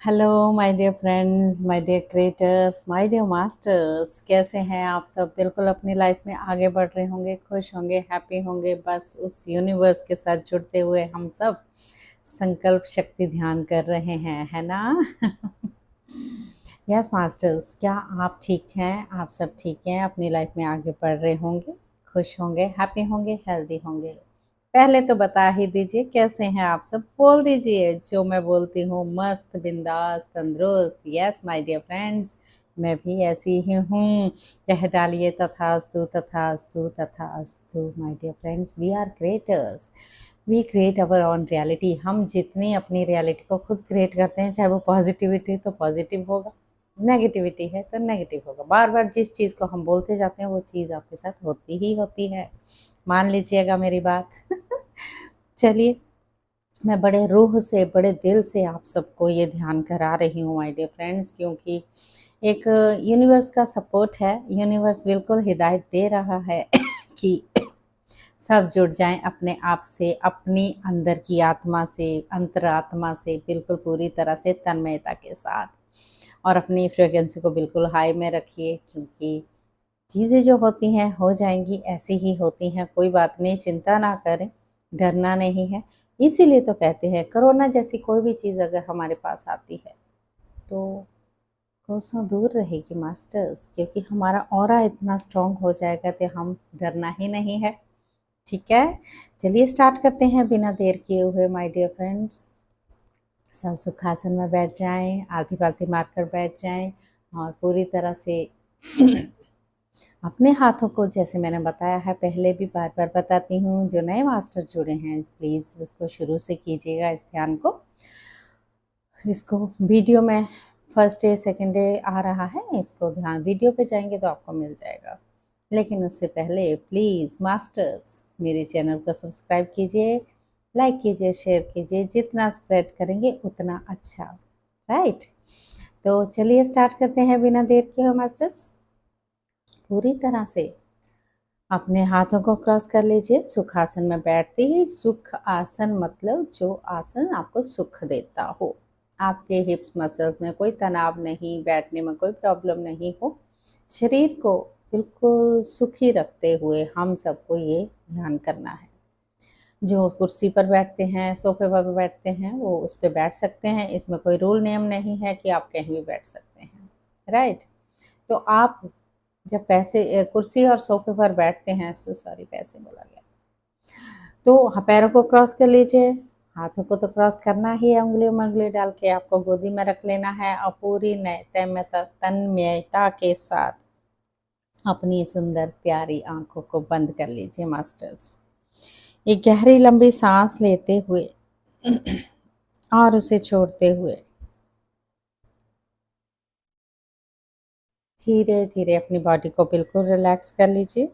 Hello my dear friends, my dear creators, my dear masters. कैसे हैं आप सब? बिल्कुल अपनी लाइफ में आगे बढ़ रहे होंगे, खुश होंगे, हैप्पी होंगे। बस उस यूनिवर्स के साथ जुड़ते हुए हम सब संकल्प शक्ति ध्यान कर रहे हैं, है ना? यस मास्टर्स, क्या आप ठीक हैं? आप सब ठीक हैं? अपनी लाइफ में आगे बढ़ रहे होंगे, खुश होंगे, हैप्पी होंगे, हेल्दी होंगे। पहले तो बता ही दीजिए कैसे हैं आप सब। बोल दीजिए जो मैं बोलती हूँ, मस्त बिंदास तंदुरुस्त। यस माय डियर फ्रेंड्स, मैं भी ऐसी ही हूँ। कह डालिए तथास्तु तथास्तु तथास्तु। My dear friends, we are creators, we create our own reality. हम जितनी अपनी रियलिटी को खुद क्रिएट करते हैं, चाहे वो पॉजिटिविटी तो पॉजिटिव होगा, नेगेटिविटी है तो नेगेटिव होगा। बार बार जिस चीज़ को हम बोलते जाते हैं वो चीज़ आपके साथ होती ही होती है। मान लीजिएगा मेरी बात। चलिए, मैं बड़े रूह से, बड़े दिल से आप सबको ये ध्यान करा रही हूँ माय डियर फ्रेंड्स, क्योंकि एक यूनिवर्स का सपोर्ट है। यूनिवर्स बिल्कुल हिदायत दे रहा है कि सब जुड़ जाएं अपने आप से, अपनी अंदर की आत्मा से, अंतरात्मा से, बिल्कुल पूरी तरह से तन्मयता के साथ। और अपनी फ्रिक्वेंसी को बिल्कुल हाई में रखिए, क्योंकि चीज़ें जो होती हैं हो जाएंगी, ऐसी ही होती हैं। कोई बात नहीं, चिंता ना करें, डरना नहीं है। इसीलिए तो कहते हैं कोरोना जैसी कोई भी चीज़ अगर हमारे पास आती है तो कोसों दूर रहेगी मास्टर्स, क्योंकि हमारा ऑरा इतना स्ट्रांग हो जाएगा कि हम डरना ही नहीं है। ठीक है, चलिए स्टार्ट करते हैं बिना देर किए हुए माय डियर फ्रेंड्स। सब सुखासन में बैठ जाएं, आधी पालथी मारकर बैठ जाएं और पूरी तरह से अपने हाथों को, जैसे मैंने बताया है पहले भी, बार बार बताती हूँ, जो नए मास्टर जुड़े हैं प्लीज़ उसको शुरू से कीजिएगा इस ध्यान को। इसको वीडियो में फर्स्ट डे सेकंड डे आ रहा है, इसको ध्यान वीडियो पे जाएंगे तो आपको मिल जाएगा। लेकिन उससे पहले प्लीज़ मास्टर्स मेरे चैनल को सब्सक्राइब कीजिए, लाइक कीजिए, शेयर कीजिए। जितना स्प्रेड करेंगे उतना अच्छा, राइट? तो चलिए स्टार्ट करते हैं बिना देर के हुए मास्टर्स। पूरी तरह से अपने हाथों को क्रॉस कर लीजिए। सुखासन में बैठते ही, सुख आसन मतलब जो आसन आपको सुख देता हो। आपके हिप्स मसल्स में कोई तनाव नहीं, बैठने में कोई प्रॉब्लम नहीं हो, शरीर को बिल्कुल सुखी रखते हुए हम सबको ये ध्यान करना है। जो कुर्सी पर बैठते हैं, सोफे पर बैठते हैं, वो उस पर बैठ सकते हैं। इसमें कोई रूल नियम नहीं है कि आप कहीं भी बैठ सकते हैं, राइट? तो आप जब कुर्सी और सोफे पर बैठते हैं, सॉरी पैसे बोला गया, तो पैरों को क्रॉस कर लीजिए। हाथों को तो क्रॉस करना ही है, उंगली में उंगली डाल के आपको गोदी में रख लेना है और पूरी तन्मयता के साथ अपनी सुंदर प्यारी आंखों को बंद कर लीजिए मास्टर्स। एक गहरी लंबी सांस लेते हुए और उसे छोड़ते हुए धीरे धीरे अपनी बॉडी को बिल्कुल रिलैक्स कर लीजिए।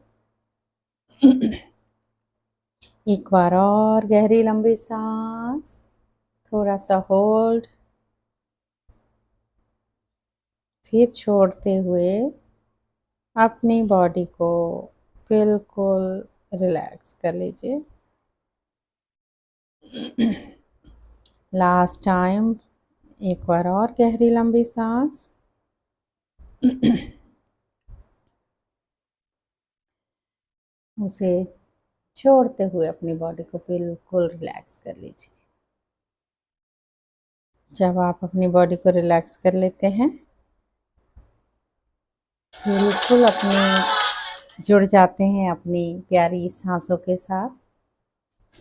एक बार और गहरी लंबी सांस, थोड़ा सा होल्ड, फिर छोड़ते हुए अपनी बॉडी को बिल्कुल रिलैक्स कर लीजिए। लास्ट टाइम, एक बार और गहरी लंबी सांस। उसे छोड़ते हुए अपनी बॉडी को बिल्कुल रिलैक्स कर लीजिए। जब आप अपनी बॉडी को रिलैक्स कर लेते हैं, बिल्कुल अपनी जुड़ जाते हैं अपनी प्यारी सांसों के साथ।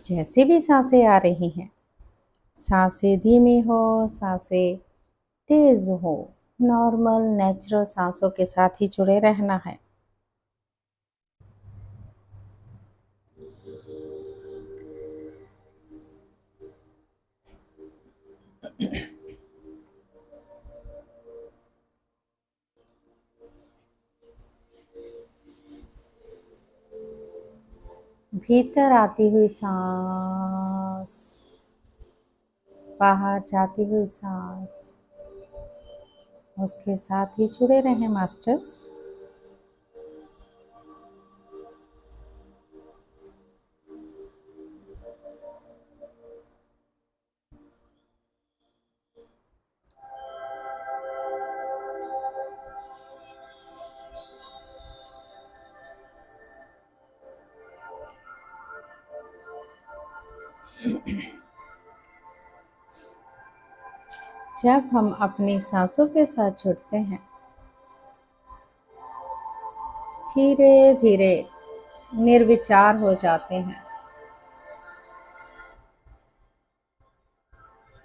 जैसे भी सांसें आ रही हैं, सांसें धीमी हो, सांसें तेज हो, नॉर्मल नेचुरल सांसों के साथ ही जुड़े रहना है। भीतर आती हुई सांस, बाहर जाती हुई सांस, उसके साथ ही जुड़े रहें मास्टर्स। जब हम अपनी सांसों के साथ जुड़ते हैं, धीरे धीरे निर्विचार हो जाते हैं।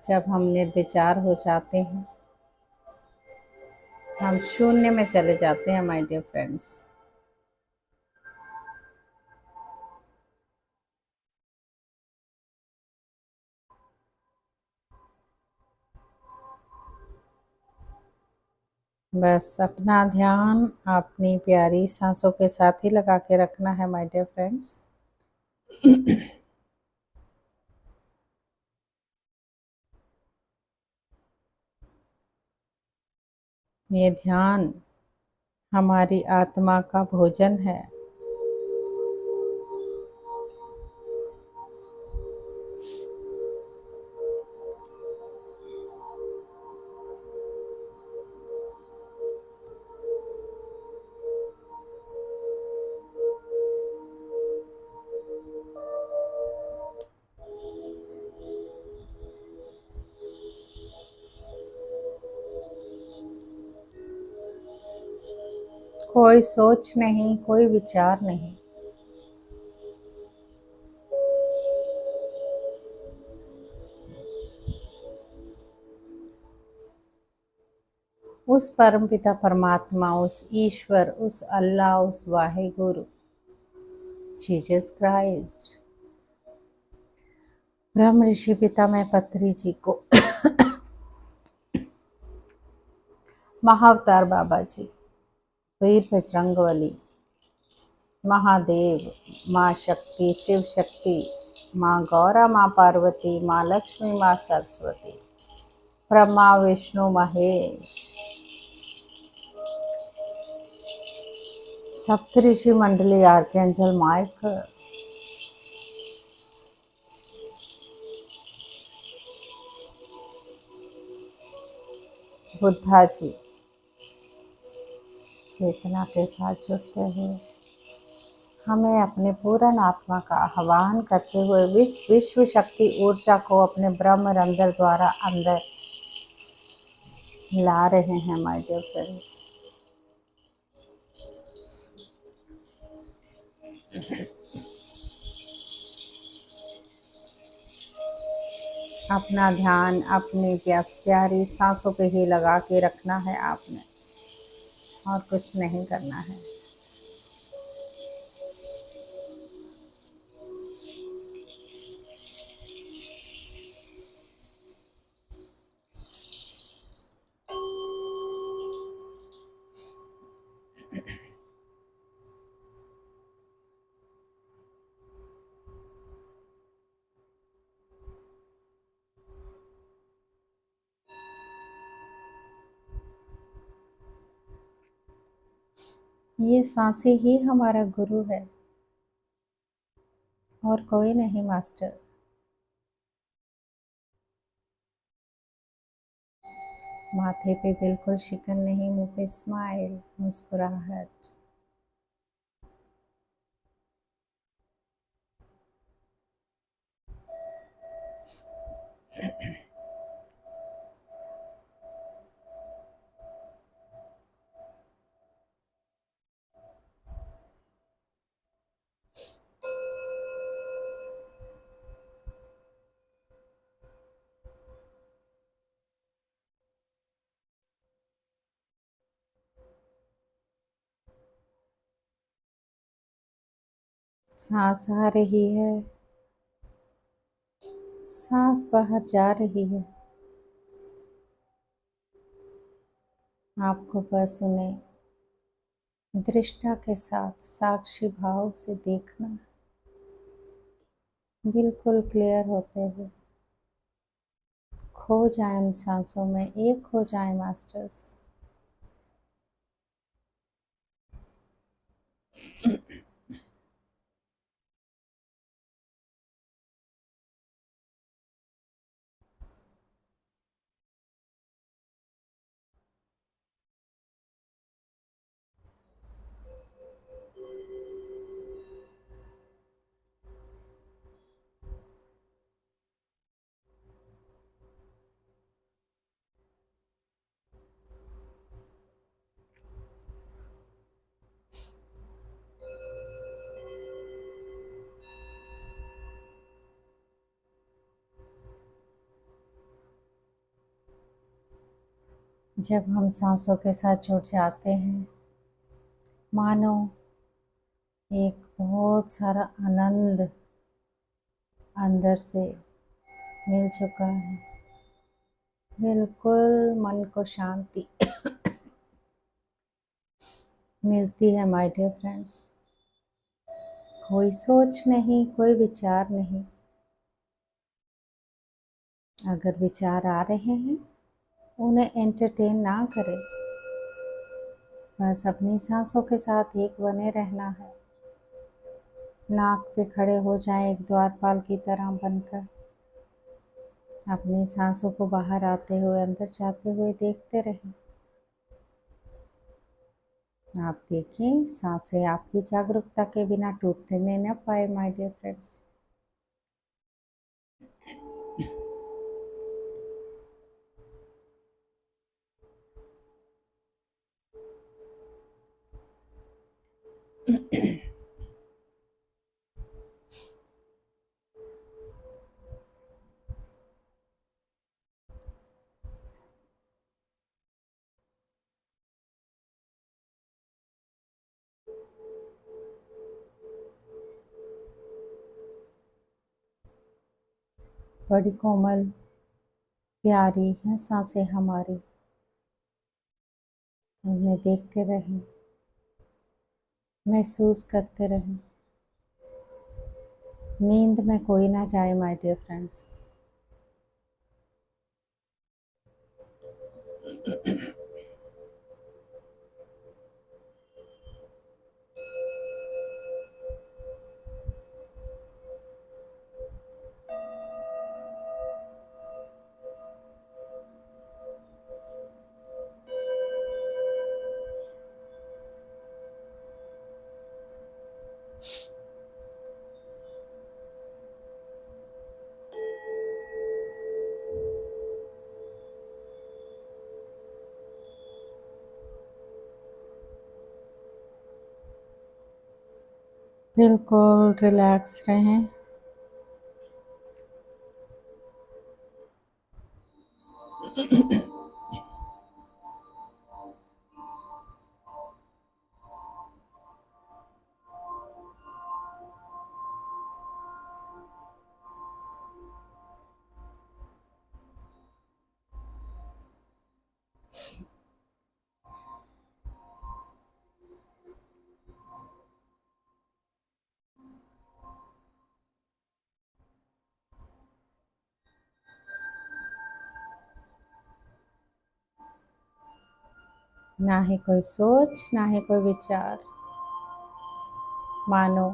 जब हम निर्विचार हो जाते हैं, हम शून्य में चले जाते हैं माय डियर फ्रेंड्स। बस अपना ध्यान अपनी प्यारी सांसों के साथ ही लगा के रखना है माय डियर फ्रेंड्स। ये ध्यान हमारी आत्मा का भोजन है। कोई सोच नहीं, कोई विचार नहीं। उस परमपिता परमात्मा, उस ईश्वर, उस अल्लाह, उस वाहिगुरु जीसस क्राइस्ट, ब्रह्म ऋषि पितामह पत्री जी को, महाअवतार बाबा जी, वीर बजरंगबली, महादेव, माँ शक्ति, शिव शक्ति, माँ गौरा, माँ पार्वती, माँ लक्ष्मी, माँ सरस्वती, ब्रह्मा विष्णु महेश, सप्तऋषि मंडली, आर्कएंजल माइकल, बुद्धा जी, चेतना के साथ जुड़ते हुए हमें अपने पूर्ण आत्मा का आह्वान करते हुए विश्व शक्ति ऊर्जा को अपने ब्रह्म रंध्र द्वारा अंदर ला रहे हैं माय डियर फ्रेंड्स। अपना ध्यान अपनी प्यारी सांसों पे ही लगा के रखना है आपने, और कुछ नहीं करना है। ये सांसें ही हमारा गुरु है और कोई नहीं मास्टर। माथे पे बिल्कुल शिकन नहीं, मुंह पे स्माइल, मुस्कुराहट। सांस आ रही है, सांस बाहर जा रही है। आपको बस उन्हें दृष्टा के साथ साक्षी भाव से देखना, बिल्कुल क्लियर होते हुए खो जाए उन सांसों में, एक हो जाए मास्टर्स। जब हम सांसों के साथ जुड़ जाते हैं, मानो एक बहुत सारा आनंद अंदर से मिल चुका है। बिल्कुल मन को शांति मिलती है माय डियर फ्रेंड्स। कोई सोच नहीं, कोई विचार नहीं। अगर विचार आ रहे हैं, उन्हें एंटरटेन ना करें। बस अपनी सांसों के साथ एक बने रहना है। नाक पे खड़े हो जाएं एक द्वारपाल की तरह बनकर। अपनी सांसों को बाहर आते हुए, अंदर जाते हुए देखते रहें। आप देखें, सांसें आपकी जागरूकता के बिना टूटने न पाए माय डियर फ्रेंड्स। बड़ी कोमल प्यारी हैं सांसें हमारी। उन्हें देखते रहें, महसूस करते रहें। नींद में कोई ना जाए माय डियर फ्रेंड्स। बिल्कुल रिलैक्स रहें। ना ही कोई सोच, ना ही कोई विचार। मानो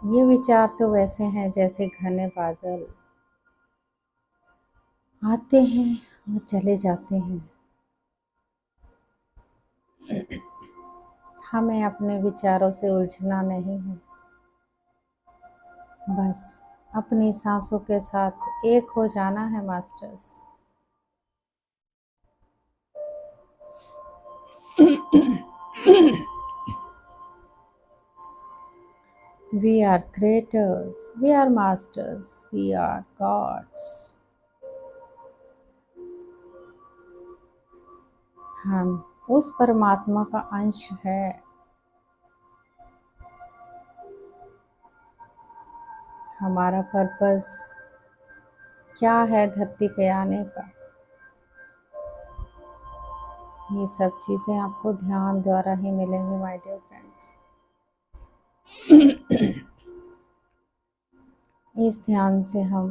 ये विचार तो वैसे हैं जैसे घने बादल आते हैं और चले जाते हैं। हमें अपने विचारों से उलझना नहीं है। बस अपनी सांसों के साथ एक हो जाना है masters. We are creators, we are masters, we are gods. हम उस परमात्मा का अंश है। हमारा पर्पस क्या है धरती पे आने का, ये सब चीज़ें आपको ध्यान द्वारा ही मिलेंगी माय डियर फ्रेंड्स। इस ध्यान से हम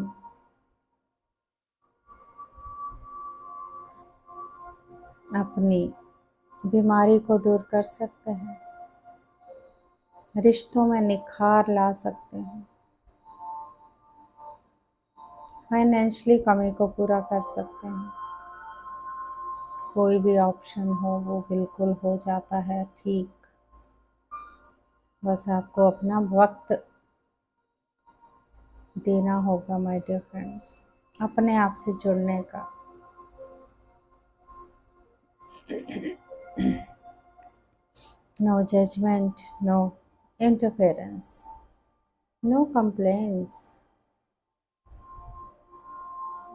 अपनी बीमारी को दूर कर सकते हैं, रिश्तों में निखार ला सकते हैं, फाइनेंशियली कमी को पूरा कर सकते हैं। कोई भी ऑप्शन हो वो बिल्कुल हो जाता है ठीक। बस आपको अपना वक्त देना होगा माय डियर फ्रेंड्स, अपने आप से जुड़ने का। No judgment, no interference, no complaints.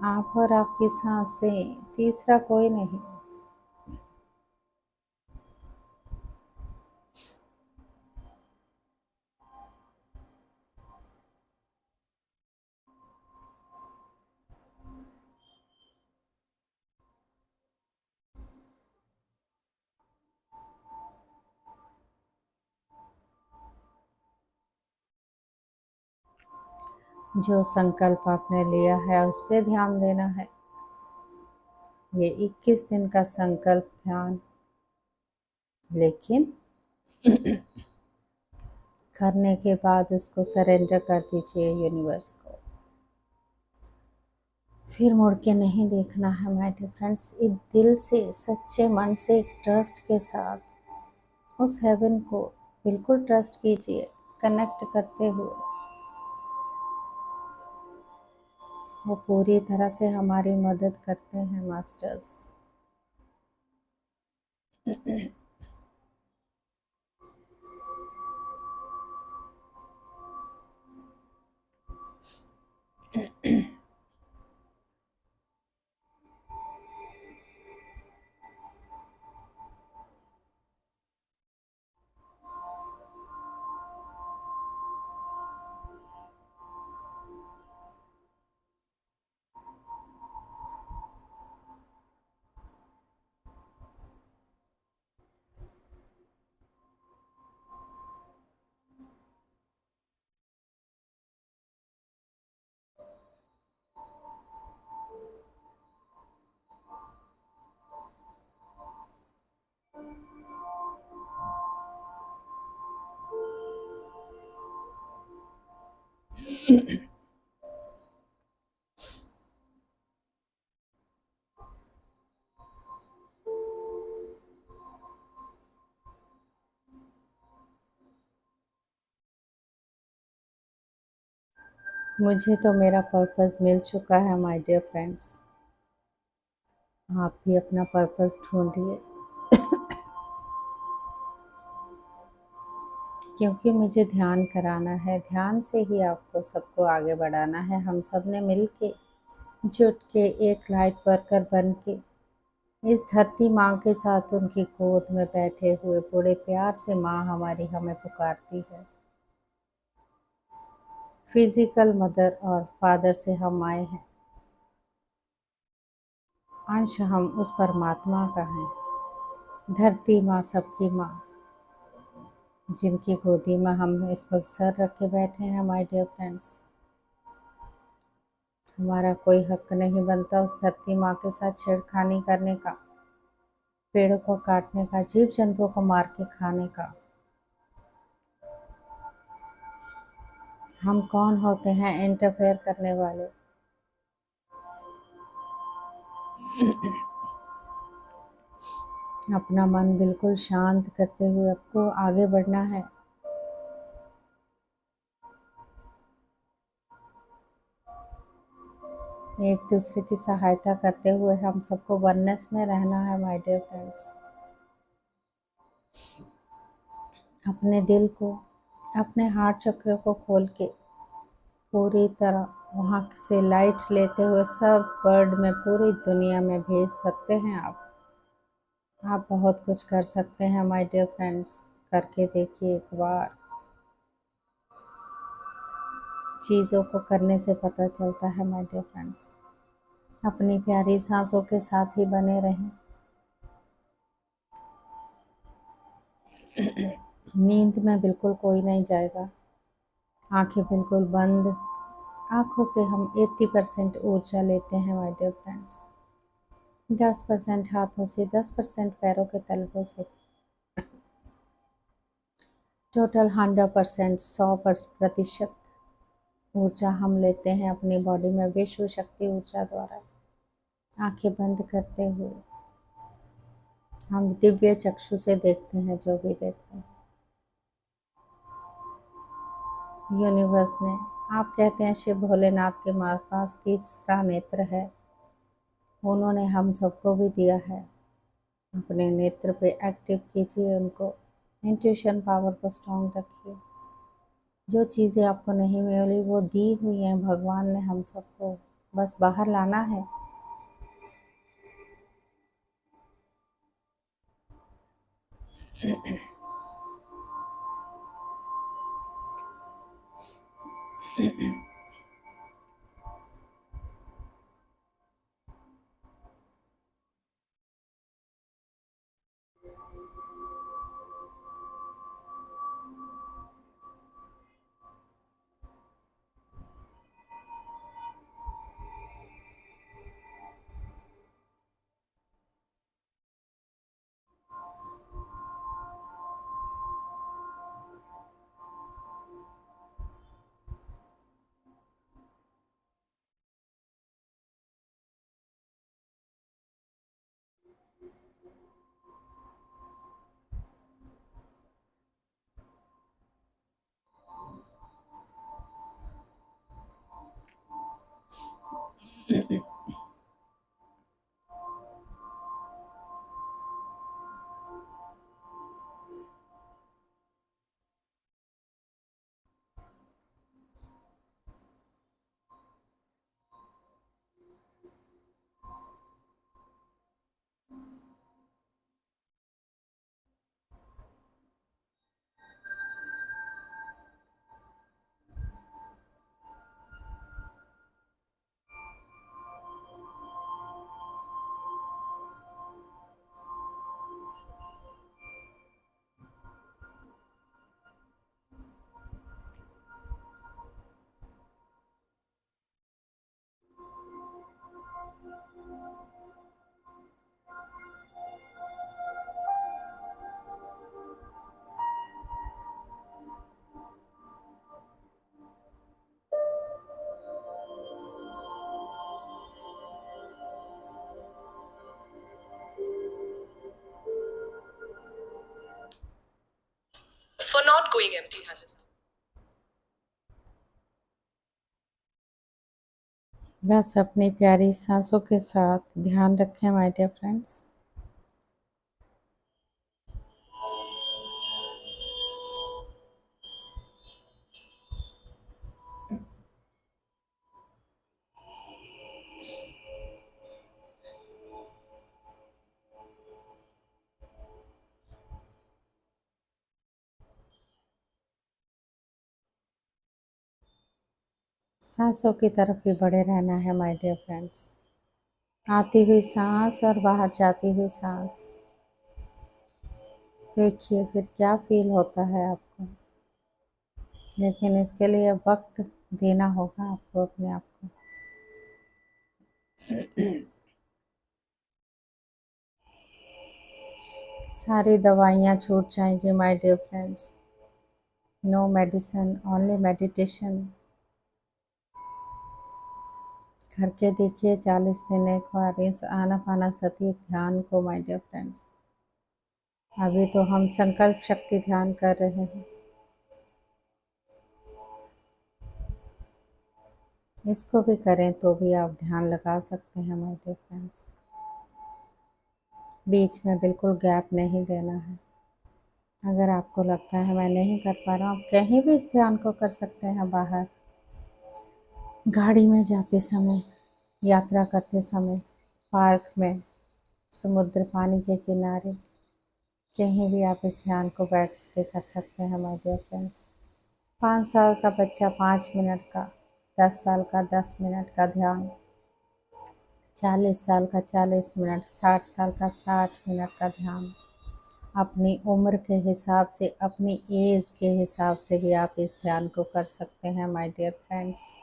आप और आपकी सांसें, तीसरा कोई नहीं। जो संकल्प आपने लिया है उस पर ध्यान देना है। ये 21 दिन का संकल्प ध्यान, लेकिन करने के बाद उसको सरेंडर कर दीजिए यूनिवर्स को। फिर मुड़ के नहीं देखना है माय डियर फ्रेंड्स। एक दिल से, सच्चे मन से, एक ट्रस्ट के साथ उस हेवन को बिल्कुल ट्रस्ट कीजिए, कनेक्ट करते हुए। वो पूरी तरह से हमारी मदद करते हैं मास्टर्स। मुझे तो मेरा पर्पस मिल चुका है माय डियर फ्रेंड्स। आप भी अपना पर्पस ढूंढिए। क्योंकि मुझे ध्यान कराना है, ध्यान से ही आपको सबको आगे बढ़ाना है। हम सब ने मिल के, जुट के, एक लाइट वर्कर बन के इस धरती माँ के साथ उनकी गोद में बैठे हुए बड़े प्यार से माँ हमारी हमें पुकारती है। फिजिकल मदर और फादर से हम आए हैं, अंश हम उस परमात्मा का है। धरती माँ सबकी माँ, जिनकी गोदी में हम इस वक्त सर रख के बैठे हैं माय डियर फ्रेंड्स। हमारा कोई हक नहीं बनता उस धरती माँ के साथ छेड़खानी करने का, पेड़ों को काटने का, जीव जंतुओं को मार के खाने का। हम कौन होते हैं इंटरफेयर करने वाले? अपना मन बिल्कुल शांत करते हुए आपको आगे बढ़ना है। एक दूसरे की सहायता करते हुए हम सबको वननेस में रहना है माय डियर फ्रेंड्स। अपने दिल को, अपने हार्ट चक्र को खोल के पूरी तरह वहाँ से लाइट लेते हुए सब वर्ल्ड में, पूरी दुनिया में भेज सकते हैं आप। आप बहुत कुछ कर सकते हैं माय डियर फ्रेंड्स। करके देखिए एक बार। चीज़ों को करने से पता चलता है माय डियर फ्रेंड्स। अपनी प्यारी सांसों के साथ ही बने रहें। नींद में बिल्कुल कोई नहीं जाएगा। आंखें बिल्कुल बंद। आंखों से हम 80% ऊर्जा लेते हैं माय डियर फ्रेंड्स। 10% हाथों से, 10% पैरों के तलवों से, टोटल 100%, 100% ऊर्जा हम लेते हैं अपनी बॉडी में विश्व शक्ति ऊर्जा द्वारा। आंखें बंद करते हुए हम दिव्य चक्षु से देखते हैं जो भी देखते हैं। यूनिवर्स ने, आप कहते हैं शिव भोलेनाथ के पास तीसरा नेत्र है, उन्होंने हम सबको भी दिया है। अपने नेत्र पे एक्टिव कीजिए उनको। इंट्यूशन पावर को स्ट्रॉन्ग रखिए। जो चीज़ें आपको नहीं मिली वो दी हुई हैं भगवान ने हम सबको, बस बाहर लाना है। going empty-handed. बस अपनी प्यारी सांसों के साथ ध्यान रखें माय डियर फ्रेंड्स। सांसों की तरफ ही बढ़े रहना है माय डियर फ्रेंड्स। आती हुई सांस और बाहर जाती हुई सांस, देखिए फिर क्या फील होता है आपको। लेकिन इसके लिए वक्त देना होगा आपको अपने आप को। सारी दवाइयाँ छूट जाएंगी my dear friends. No medicine, only meditation. करके देखिए 40 दिन एक बार इस आनापानसती ध्यान को माय डियर फ्रेंड्स। अभी तो हम संकल्प शक्ति ध्यान कर रहे हैं। इसको भी करें तो भी आप ध्यान लगा सकते हैं माय डियर फ्रेंड्स। बीच में बिल्कुल गैप नहीं देना है। अगर आपको लगता है मैं नहीं कर पा रहा हूँ, आप कहीं भी इस ध्यान को कर सकते हैं। बाहर गाड़ी में जाते समय, यात्रा करते समय, पार्क में, समुद्र पानी के किनारे, कहीं भी आप इस ध्यान को बैठ के कर सकते हैं माय डियर फ्रेंड्स। 5 साल का बच्चा 5 मिनट का, 10 साल का 10 मिनट का ध्यान, 40 साल का 40 मिनट, 60 साल का 60 मिनट का ध्यान। अपनी उम्र के हिसाब से, अपनी एज के हिसाब से भी आप इस ध्यान को कर सकते हैं माय डियर फ्रेंड्स।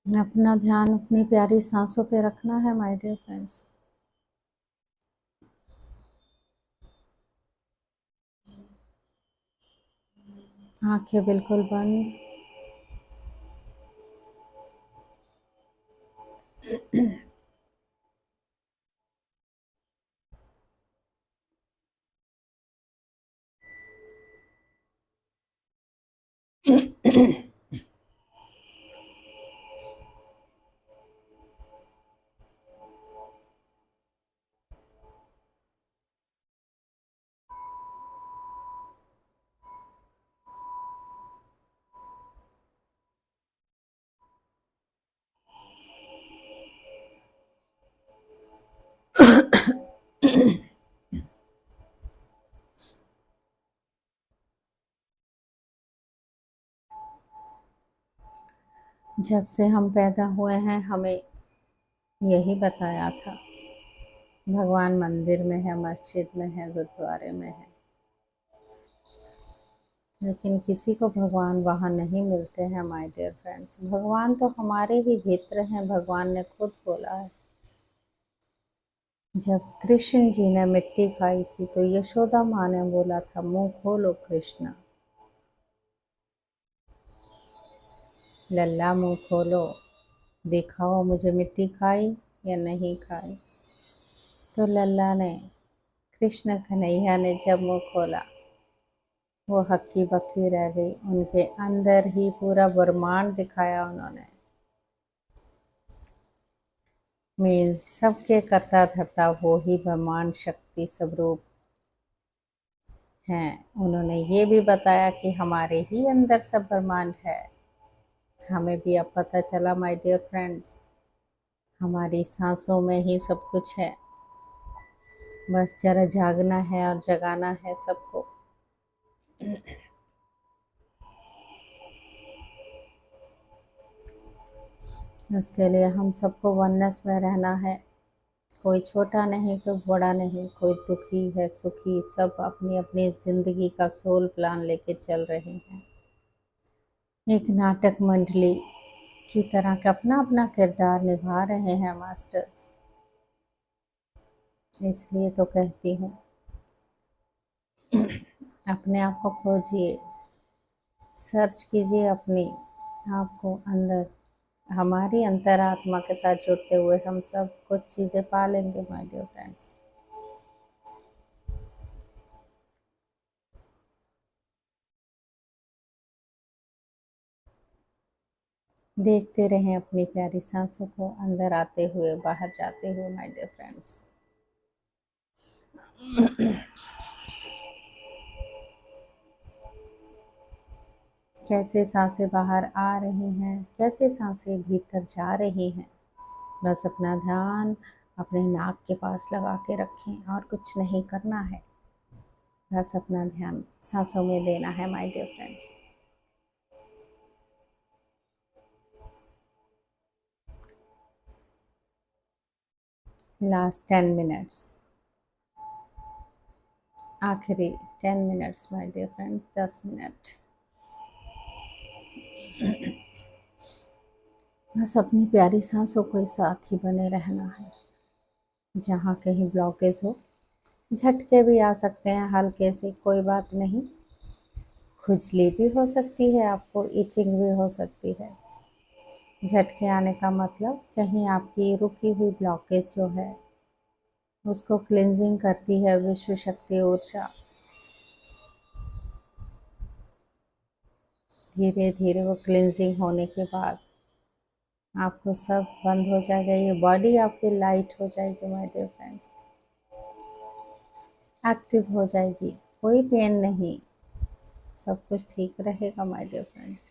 अपना ध्यान अपनी प्यारी सांसों पे रखना है माय डियर फ्रेंड्स। आंखें बिल्कुल बंद। जब से हम पैदा हुए हैं हमें यही बताया था, भगवान मंदिर में है, मस्जिद में है, गुरुद्वारे में है। लेकिन किसी को भगवान वहाँ नहीं मिलते हैं माय डियर फ्रेंड्स। भगवान तो हमारे ही भीतर हैं, भगवान ने खुद बोला है। जब कृष्ण जी ने मिट्टी खाई थी तो यशोदा माँ ने बोला था, मुंह खोलो कृष्ण, लल्ला मुंह खोलो, दिखाओ मुझे मिट्टी खाई या नहीं खाई। तो लल्ला ने, कृष्ण कन्हैया ने जब मुंह खोला, वो हक्की बक्की रह गई। उनके अंदर ही पूरा ब्रह्मांड दिखाया उन्होंने। मैं सबके करता धरता वो ही ब्रह्मांड शक्ति स्वरूप हैं। उन्होंने ये भी बताया कि हमारे ही अंदर सब ब्रह्मांड है। हमें भी अब पता चला माय डियर फ्रेंड्स, हमारी सांसों में ही सब कुछ है। बस जरा जागना है और जगाना है सबको। उसके लिए हम सबको वननेस में रहना है। कोई छोटा नहीं, कोई बड़ा नहीं, कोई दुखी है, सुखी, सब अपनी अपनी जिंदगी का सोल प्लान लेके चल रहे हैं। एक नाटक मंडली की तरह का अपना अपना किरदार निभा रहे हैं मास्टर्स। इसलिए तो कहती हूँ, अपने आप को खोजिए, सर्च कीजिए अपने आप को अंदर। हमारी अंतरात्मा के साथ जुड़ते हुए हम सब कुछ चीज़ें पा लेंगे माय डियर फ्रेंड्स। देखते रहें अपनी प्यारी सांसों को, अंदर आते हुए बाहर जाते हुए माय डियर फ्रेंड्स। कैसे सांसें बाहर आ रही हैं, कैसे सांसें भीतर जा रही हैं। बस अपना ध्यान अपने नाक के पास लगा के रखें और कुछ नहीं करना है। बस अपना ध्यान सांसों में देना है my dear friends. Last 10 minutes, आखिरी 10 minutes my dear friend, 10 minute. बस अपनी प्यारी सांसों के साथ ही बने रहना है। जहाँ कहीं ब्लॉकेज हो, झटके भी आ सकते हैं हल्के से, कोई बात नहीं। खुजली भी हो सकती है, आपको इचिंग भी हो सकती है। झटके आने का मतलब कहीं आपकी रुकी हुई ब्लॉकेज जो है उसको क्लिनजिंग करती है विश्व शक्ति ऊर्जा। धीरे धीरे वो क्लिनजिंग होने के बाद आपको सब बंद हो जाएगा। ये बॉडी आपकी लाइट हो जाएगी माय डियर फ्रेंड्स, एक्टिव हो जाएगी, कोई पेन नहीं, सब कुछ ठीक रहेगा माय डियर फ्रेंड्स।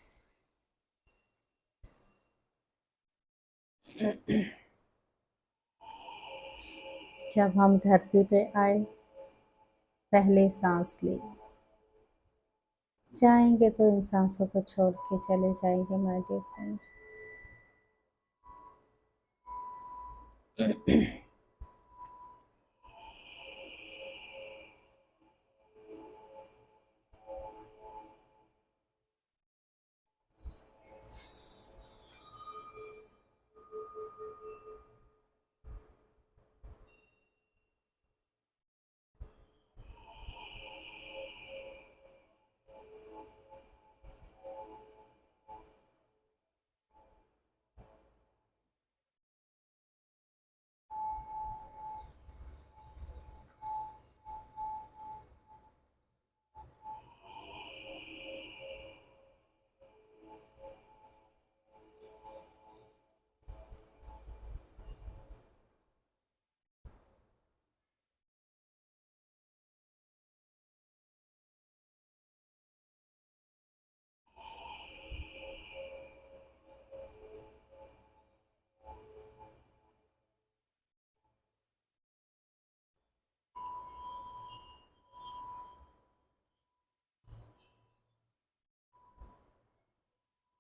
जब हम धरती पे आए, पहले सांस ली, जाएंगे तो इन सांसों को छोड़ के चले जाएंगे माय डियर फ्रेंड्स।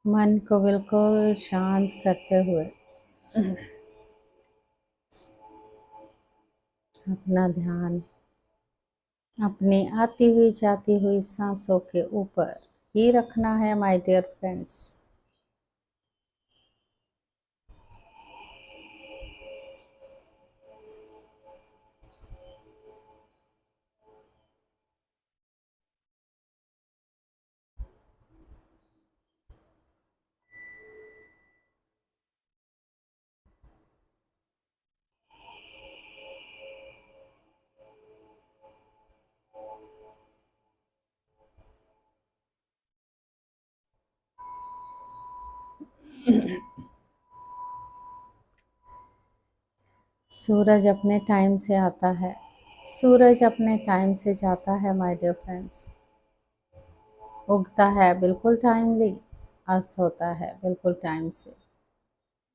मन को बिल्कुल शांत करते हुए अपना ध्यान अपनी आती हुई जाती हुई सांसों के ऊपर ही रखना है माय डियर फ्रेंड्स। सूरज अपने टाइम से आता है, सूरज अपने टाइम से जाता है माय डियर फ्रेंड्स। उगता है बिल्कुल टाइमली, अस्त होता है बिल्कुल टाइम से।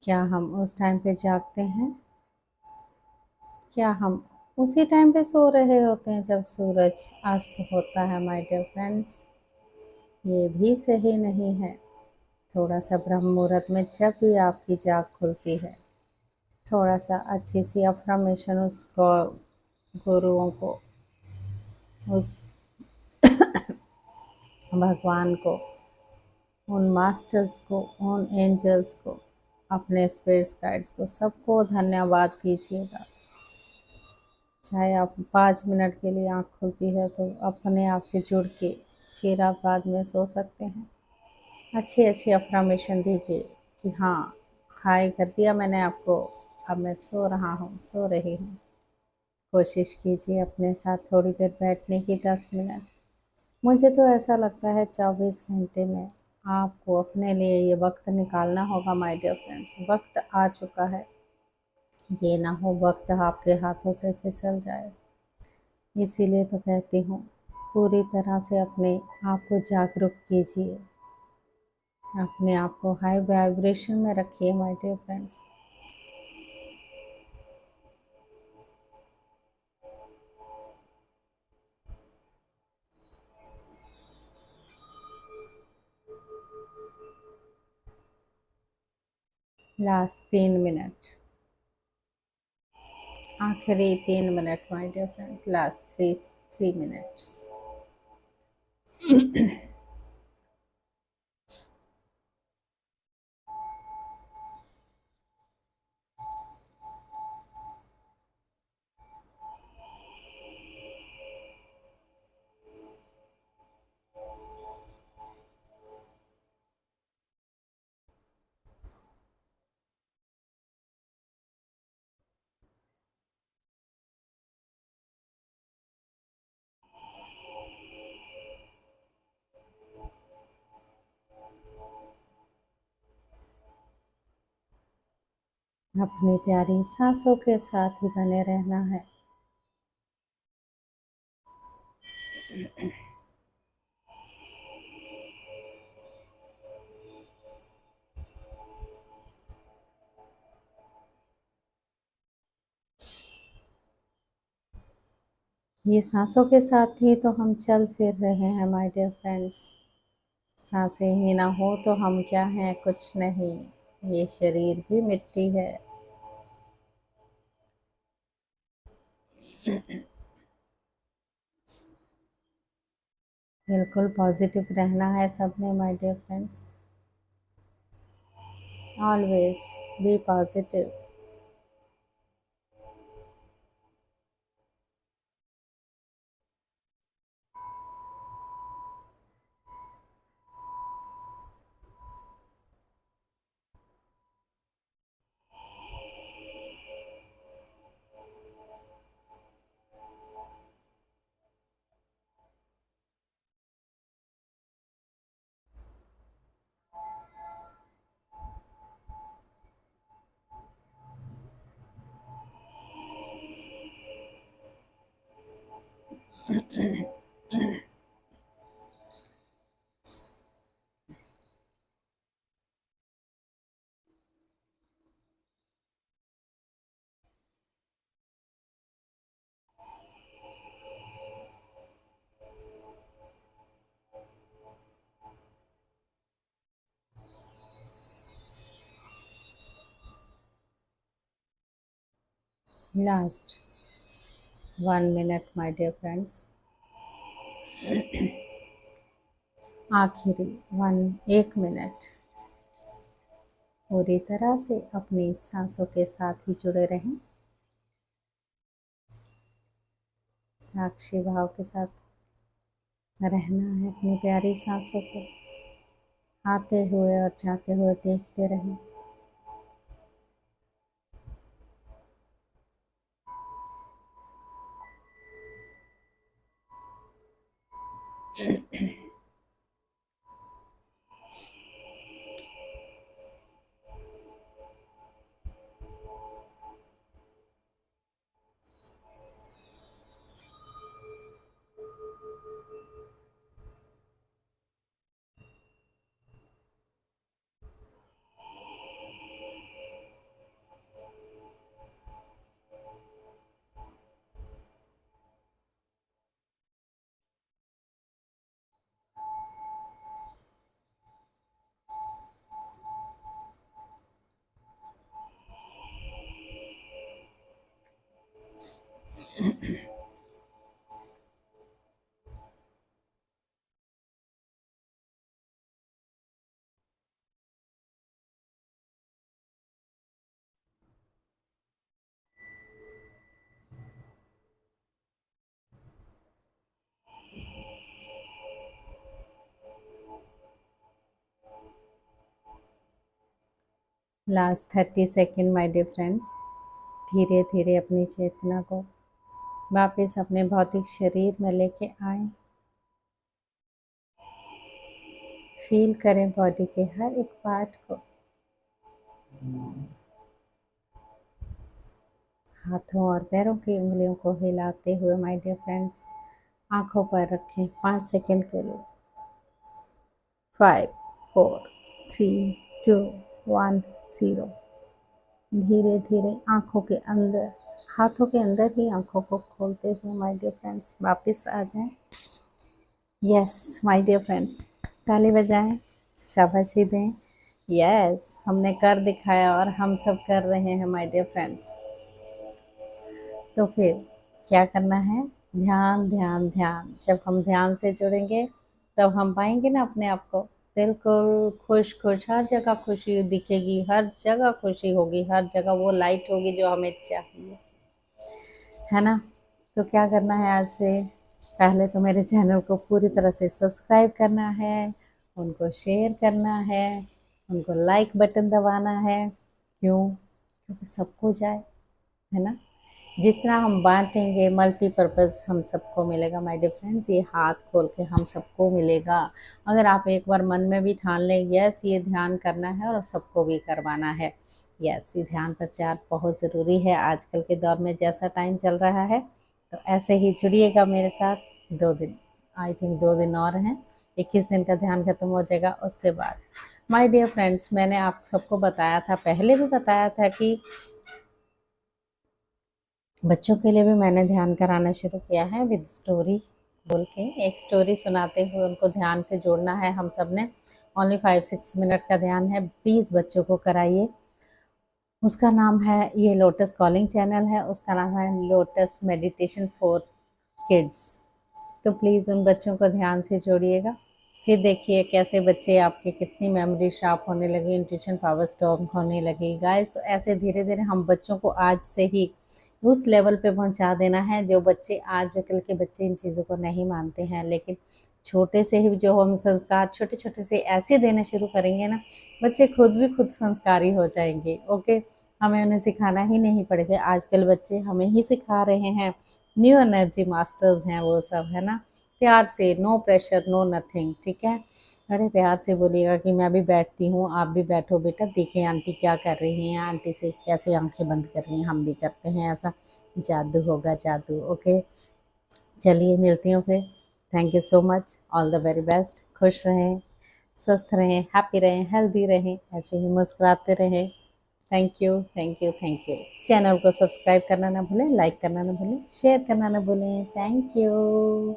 क्या हम उस टाइम पे जागते हैं? क्या हम उसी टाइम पे सो रहे होते हैं जब सूरज अस्त होता है माय डियर फ्रेंड्स? ये भी सही नहीं है। थोड़ा सा ब्रह्म मुहूर्त में जब भी आपकी जाग खुलती है, थोड़ा सा अच्छी सी अफर्मेशन उस गुरुओं को, उस भगवान को, उन मास्टर्स को, उन एंजल्स को, अपने स्पिरिट्स गाइड्स को, सबको धन्यवाद कीजिएगा। चाहे आप 5 मिनट के लिए आँख खुलती है तो अपने आप से जुड़ के फिर आप बाद में सो सकते हैं। अच्छी अच्छी अफर्मेशन दीजिए कि हाँ, हाय कर दिया मैंने आपको, अब मैं सो रहा हूँ, सो रही हूँ। कोशिश कीजिए अपने साथ थोड़ी देर बैठने की, 10 मिनट। मुझे तो ऐसा लगता है 24 घंटे में आपको अपने लिए ये वक्त निकालना होगा माय डियर फ्रेंड्स। वक्त आ चुका है, ये ना हो वक्त आपके हाथों से फिसल जाए। इसीलिए तो कहती हूँ, पूरी तरह से अपने आप को जागरूक कीजिए, अपने आप को हाई वाइब्रेशन में रखिए my dear friends. Last 3 minute, आखिरी 3 minute my dear friend, last three minutes. अपनी प्यारी सांसों के साथ ही बने रहना है। ये सांसों के साथ ही तो हम चल फिर रहे हैं माय डियर फ्रेंड्स। सांसें ही ना हो तो हम क्या हैं? कुछ नहीं। ये शरीर भी मिट्टी है। बिल्कुल पॉजिटिव रहना है सबने my dear friends. Always be positive. Last 1 minute my dear friends. आखिरी 1 मिनट पूरी तरह से अपनी सांसों के साथ ही जुड़े रहें, साक्षी भाव के साथ रहना है। अपनी प्यारी सांसों को आते हुए और जाते हुए देखते रहें। Last 30 second my dear friends. धीरे धीरे अपनी चेतना को वापस अपने भौतिक शरीर में लेके आए। फील करें बॉडी के हर एक पार्ट को। हाथों और पैरों की उंगलियों को हिलाते हुए माय डियर फ्रेंड्स आंखों पर रखें 5 सेकेंड के लिए। 5 4 3 2 1 0। धीरे धीरे आंखों के अंदर, हाथों के अंदर ही आंखों को खोलते हुए माय डियर फ्रेंड्स वापस आ जाएं। यस माय डियर फ्रेंड्स, ताली बजाएं, शाबाशी दें। यस, हमने कर दिखाया और हम सब कर रहे हैं माय डियर फ्रेंड्स। तो फिर क्या करना है? ध्यान ध्यान ध्यान। जब हम ध्यान से जुड़ेंगे तब हम पाएंगे ना अपने आप को बिल्कुल खुश खुश, हर जगह खुशी दिखेगी, हर जगह खुशी होगी, हर जगह वो लाइट होगी जो हमें चाहिए, है ना। तो क्या करना है आज से? पहले तो मेरे चैनल को पूरी तरह से सब्सक्राइब करना है, उनको शेयर करना है, उनको लाइक बटन दबाना है। क्यों? क्योंकि सबको जाए, है ना। जितना हम बांटेंगे मल्टीपर्पज़ हम सबको मिलेगा माय डियर फ्रेंड्स। ये हाथ खोल के हम सबको मिलेगा। अगर आप एक बार मन में भी ठान लें यस ये ध्यान करना है और सबको भी करवाना है। यस, ये ध्यान प्रचार बहुत ज़रूरी है आजकल के दौर में जैसा टाइम चल रहा है। तो ऐसे ही जुड़िएगा मेरे साथ। 2 दिन, आई थिंक 2 दिन और हैं, 21 दिन का ध्यान खत्म हो जाएगा। उसके बाद माय डियर फ्रेंड्स, मैंने आप सबको बताया था, पहले भी बताया था कि बच्चों के लिए भी मैंने ध्यान कराना शुरू किया है विद स्टोरी बोल के। एक स्टोरी सुनाते हुए उनको ध्यान से जोड़ना है हम सब ने। ओनली 5-6 मिनट का ध्यान है, प्लीज़ बच्चों को कराइए। उसका नाम है, ये लोटस कॉलिंग चैनल है, उसका नाम है लोटस मेडिटेशन फॉर किड्स। तो प्लीज़ उन बच्चों को ध्यान से जोड़िएगा। फिर देखिए कैसे बच्चे आपके कितनी मेमोरी शार्प होने लगी, इंट्यूशन पावर स्ट्रॉन्ग होने लगी गाइस। तो ऐसे धीरे धीरे हम बच्चों को आज से ही उस लेवल पे पहुंचा देना है जो बच्चे आज व कल के बच्चे इन चीज़ों को नहीं मानते हैं। लेकिन छोटे से ही जो हम संस्कार छोटे छोटे से ऐसे देने शुरू करेंगे ना, बच्चे खुद भी खुद संस्कारी हो जाएंगे। ओके, हमें उन्हें सिखाना ही नहीं पड़ेगा। आजकल बच्चे हमें ही सिखा रहे हैं, न्यू एनर्जी मास्टर्स हैं वो सब, है ना। प्यार से, नो प्रेशर, नो नथिंग, ठीक है। बड़े प्यार से बोलिएगा कि मैं भी बैठती हूँ, आप भी बैठो बेटा, देखें आंटी क्या कर रही हैं, आंटी से कैसे आंखें बंद कर रही हैं, हम भी करते हैं ऐसा। जादू होगा, जादू। ओके, चलिए मिलती हूँ फिर। Thank you so much, all the very best. खुश रहें, स्वस्थ रहें, हैप्पी रहें, हेल्दी रहें, ऐसे ही मुस्कुराते रहें। Thank you, thank you, thank you. Channel को सब्सक्राइब करना ना भूलें, लाइक करना ना भूलें, शेयर करना ना भूलें। Thank you.